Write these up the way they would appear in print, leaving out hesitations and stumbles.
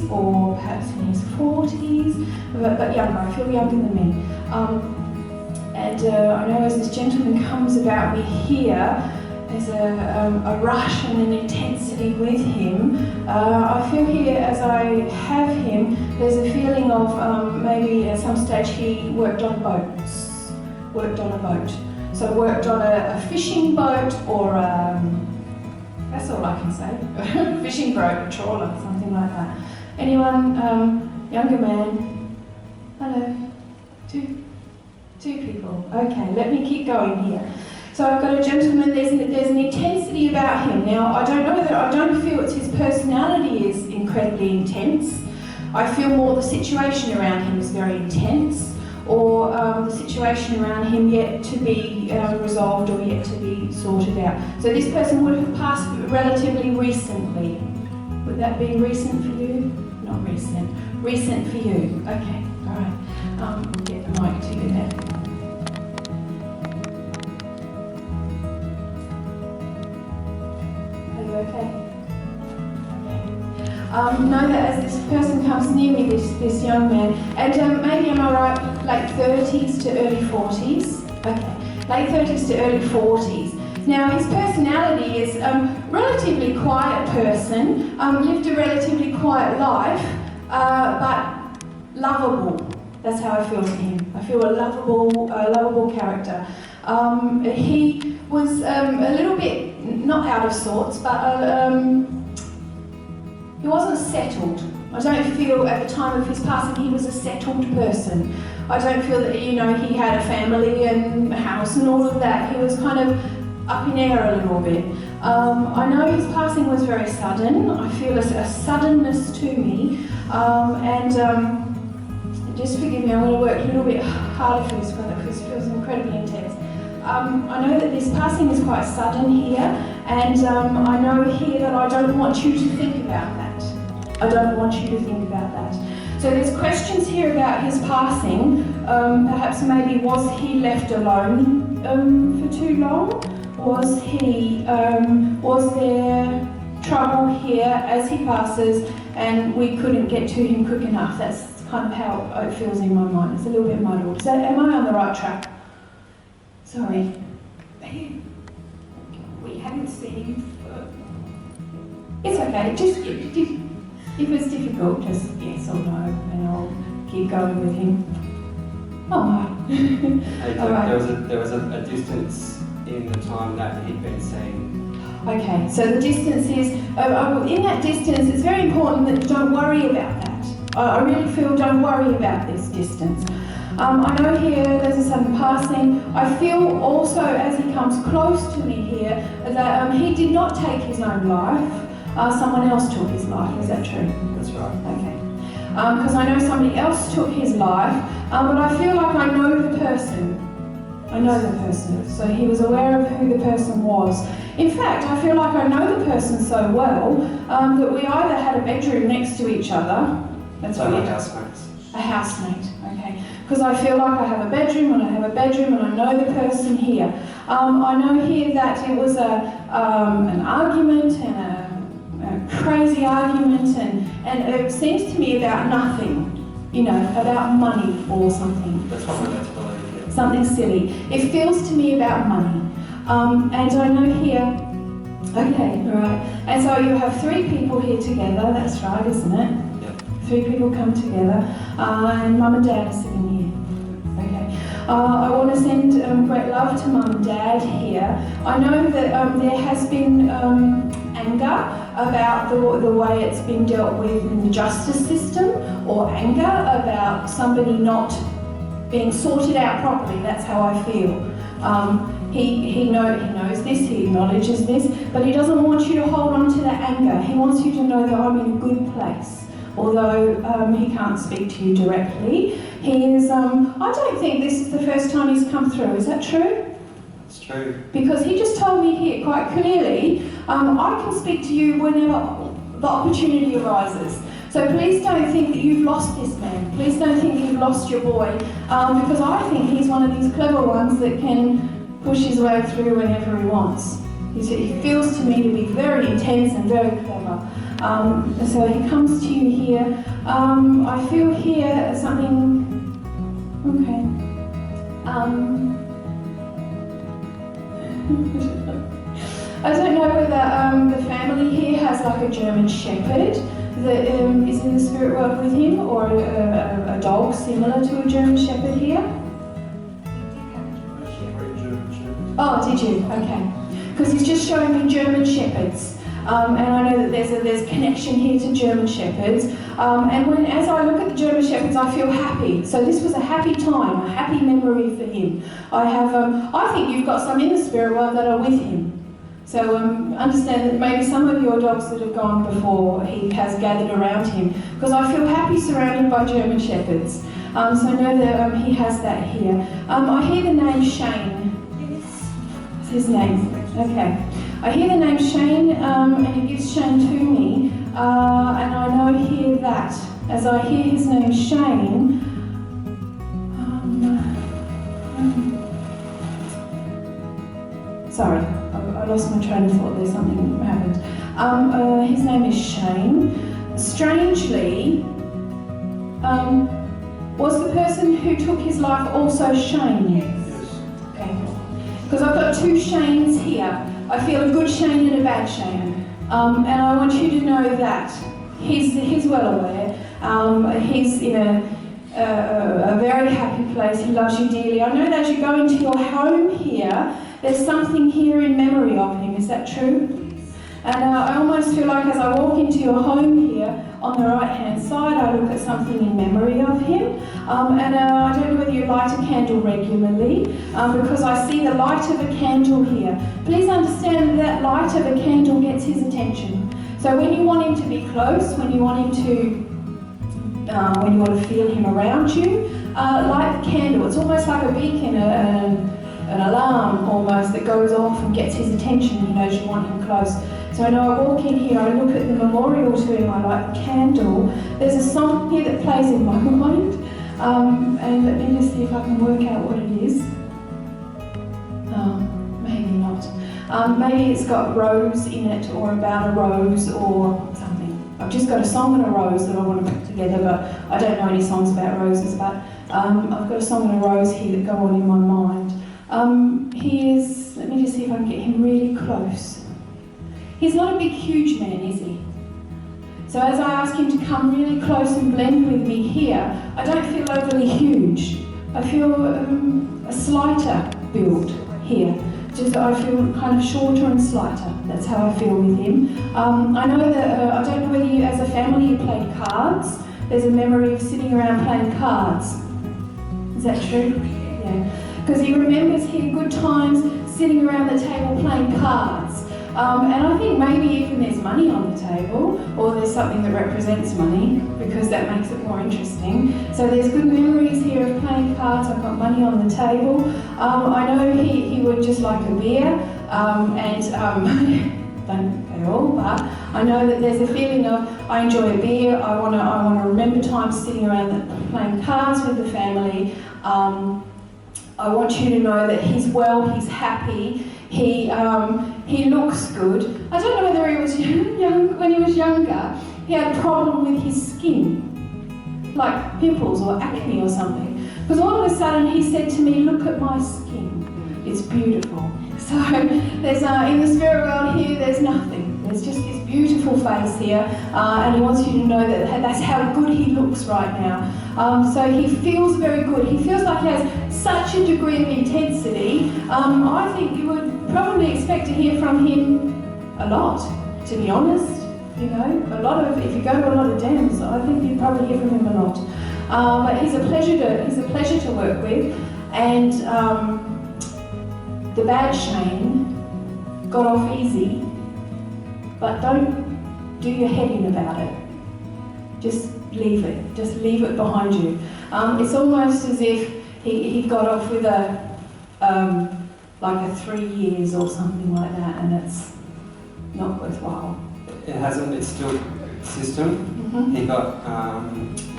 or perhaps in his 40s, but younger. I feel younger than me. And I know as this gentleman comes about me here, there's a rush and an intensity with him. I feel here as I have him, there's a feeling of maybe at some stage he worked on boats, worked on a boat. So worked on a fishing boat or that's all I can say, fishing boat, a trawler, something like that. Anyone, younger man? Hello, two people. Okay, let me keep going here. So I've got a gentleman, there's an intensity about him. Now, I don't feel it's his personality is incredibly intense. I feel more the situation around him is very intense, or the situation around him yet to be resolved or yet to be sorted out. So this person would have passed relatively recently. Would that be recent for you? Not recent. Recent for you. Okay, all right. Get the mic to you there. Okay. Know that as this person comes near me, this young man, and maybe am I right, late 30s to early 40s? Okay, late 30s to early 40s. Now his personality is relatively quiet person, lived a relatively quiet life, but lovable. That's how I feel for him. I feel a lovable character. He was a little bit, not out of sorts, but he wasn't settled. I don't feel at the time of his passing he was a settled person. I don't feel that, he had a family and a house and all of that. He was kind of up in air a little bit. I know his passing was very sudden. I feel a suddenness to me. Just forgive me, I'm going to work a little bit harder for this one because it feels incredibly intense. I know that this passing is quite sudden here, and I know here that I don't want you to think about that. I don't want you to think about that. So there's questions here about his passing. Perhaps maybe was he left alone for too long? Was there trouble here as he passes and we couldn't get to him quick enough? That's kind of how it feels in my mind. It's a little bit muddled. Am I on the right track? Sorry. We haven't seen. It's okay. Just if it's difficult, just yes or no, and I'll keep going with him. Oh my. All right. There was a distance in the time that he'd been seen. Okay. So the distance is in that distance. It's very important that you don't worry about that. I really feel don't worry about this distance. I know here there's a sudden passing. I feel also as he comes close to me here that he did not take his own life. Someone else took his life. Is that true? That's right. Okay. Because I know somebody else took his life, but I feel like I know the person. I know the person. So he was aware of who the person was. In fact, I feel like I know the person so well that we either had a bedroom next to each other. That's so weird. Housemates. A housemate, okay. Because I feel like I have a bedroom and I have a bedroom and I know the person here. I know here that it was an argument and a crazy argument and it seems to me about nothing, about money or something. That's what we're meant to believe, yeah. Something silly. It feels to me about money. And I know here, okay, all right. And so you have three people here together, that's right, isn't it? Three people come together, and Mum and Dad are sitting here. Okay. I want to send great love to Mum and Dad here. I know that there has been anger about the way it's been dealt with in the justice system, or anger about somebody not being sorted out properly. That's how I feel. He knows this, he acknowledges this, but he doesn't want you to hold on to that anger. He wants you to know that I'm in a good place. Although he can't speak to you directly. He is, I don't think this is the first time he's come through, is that true? It's true. Because he just told me here quite clearly, I can speak to you whenever the opportunity arises. So please don't think that you've lost this man. Please don't think that you've lost your boy, because I think he's one of these clever ones that can push his way through whenever he wants. He feels to me to be very intense and very clever. So he comes to you here. I feel here something. Okay. I don't know whether the family here has like a German Shepherd that is in the spirit world with him, or a dog similar to a German Shepherd here. Oh, did you? Okay. Because he's just showing me German Shepherds. And I know that there's a connection here to German Shepherds. And as I look at the German Shepherds, I feel happy. So this was a happy time, a happy memory for him. I think you've got some in the spirit world that are with him. So understand that maybe some of your dogs that have gone before, he has gathered around him. Because I feel happy surrounded by German Shepherds. So know that he has that here. I hear the name Shane. What's his name? Okay. I hear the name Shane, and he gives Shane to me, and I know hear that. As I hear his name Shane, sorry, I lost my train of thought there, something happened. His name is Shane. Strangely, was the person who took his life also Shane? Yes. Okay. Because I've got two Shanes here. I feel a good Shane and a bad Shane. And I want you to know that he's well aware. He's in a very happy place. He loves you dearly. I know that as you go into your home here, there's something here in memory of him. Is that true? And I almost feel like as I walk into your home here, on the right-hand side, I look at something in memory of him. And I don't know whether you light a candle regularly, because I see the light of a candle here. Please understand that light of a candle gets his attention. So when you want him to be close, when you want him when you want to feel him around you, light the candle. It's almost like a beacon, an alarm almost that goes off and gets his attention. He knows you want him close. So I know I walk in here, I look at the memorial to him, I light the candle. There's a song here that plays in my mind, and let me just see if I can work out what it is. Maybe not. Maybe it's got rose in it, or about a rose, or something. I've just got a song and a rose that I want to put together, but I don't know any songs about roses, but I've got a song and a rose here that go on in my mind. Let me just see if I can get him really close. He's not a big, huge man, is he? So as I ask him to come really close and blend with me here, I don't feel overly huge. I feel a slighter build here. Just I feel kind of shorter and slighter. That's how I feel with him. I know that, I don't know whether you, as a family, you played cards. There's a memory of sitting around playing cards. Is that true? Yeah. Because he remembers here good times sitting around the table playing cards. And I think maybe even there's money on the table, or there's something that represents money, because that makes it more interesting. So there's good memories here of playing cards. I've got money on the table. I know he would just like a beer, and don't they all, but I know that there's a feeling of I enjoy a beer. I want to remember times sitting around playing cards with the family. I want you to know that he's well, he's happy. He looks good. I don't know whether he was young when he was younger. He had a problem with his skin, like pimples or acne or something. Because all of a sudden he said to me, "Look at my skin. It's beautiful." So there's in the spirit world here, there's nothing. There's just this beautiful face here, and he wants you to know that that's how good he looks right now. So he feels very good. He feels like he has such a degree of intensity. I think you would probably expect to hear from him a lot, to be honest. You know, if you go to a lot of dams, I think you'd probably hear from him a lot. But he's a pleasure to work with, and the bad Shane got off easy. But don't do your head in about it. Just leave it. Just leave it behind you. It's almost as if he got off with like a 3 years or something like that, and it's not worthwhile. It hasn't. It's still system. Mm-hmm. He got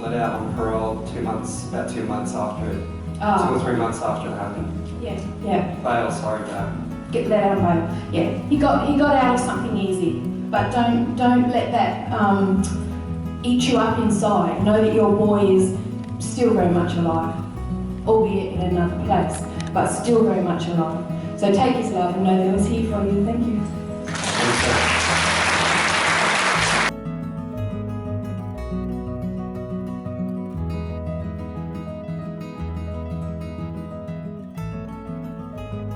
let out on parole about 2 months after it. Oh. 2 or 3 months after it happened. Yeah. Bail, sorry, Dad. Get let out of bail. Yeah. He got out of something easy. but don't let that eat you up inside. Know that your boy is still very much alive, albeit in another place, but still very much alive. So take his love and know that it was here for you. Thank you.